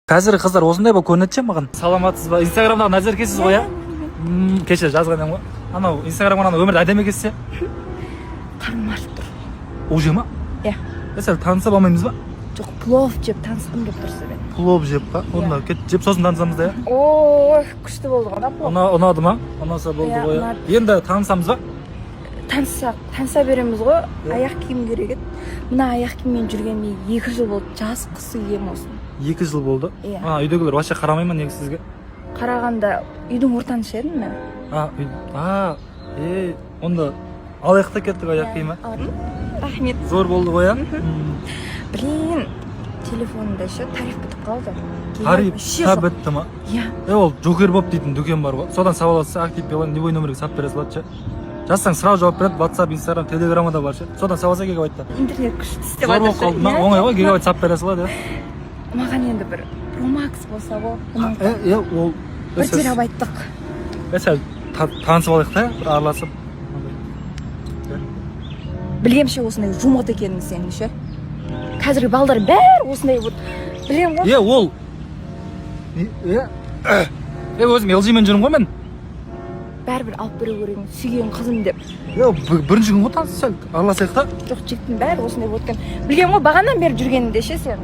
Қазір қыздар осындай болып көрінеді ше маған. Саламатсыз ба? Инстаграмдағы Назеркесіз ғой, кеше жазған едім ғой. Анау Инстаграмға өмірде әдемі екенсіз. Қарным ашып тұр. Уже ма? Иә. Сәл танысып алмаймыз ба? Жоқ, плов жеп танысқым келіп тұрса мен. Плов жеп па? Онда кет жеп сосын танысамыз да. Ой, күшті болды ғой да плов. Ұнады ма? Ұнаса болды ғой. Енді танысамыз ба? Таныса береміз ғой. Аяқ киім керек еді. Мына аяқ киіммен жүргенме 2 жыл болды. Жаз қысы кием осыны. 2 жыл болды. Үйдегілер вообще қарамай ма негізі сізге? Қарағанда үйдің ортаншы едім мен. Онда алаяқ та кеттік аяқ киімі. Рахмет. Зор болды ғой, Блин, телефонымда ше тариф бітіп қалды. Тариф бітті ма? Иә. Ол Джокер Боб дейтін дүкен бар ғой. Содан сауал алса актив белан любой номерге сап бере салады ше. Жазсаң сразу жауап береді. WhatsApp, Instagram, Telegram да бар ше. Содан сауалса гигабайтта. Интернет күшті істеп Зор болып қалды ма? Оңай ғой, гигабайт сап бере салады. Маған енді бір Pro Max болса ғой. Ол 1 терабайттық. Сәл танысып алайық та, бір араласып. Білгемше осындай жұмыт екенің сенің ше. Қазіргі балдар бәрі осындай вот. Білем ғой. Ол. Өзім LG-мен жүрмін ғой мен. Бәрібір алып беру керек, сүйген қызым деп. Бірінші күн ғой танысып сәл араласайық та. Жоқ, жігіттің бәрі осындай болып өткен. Білгем ғой, бағаннан бері жүргеніңде ше сен.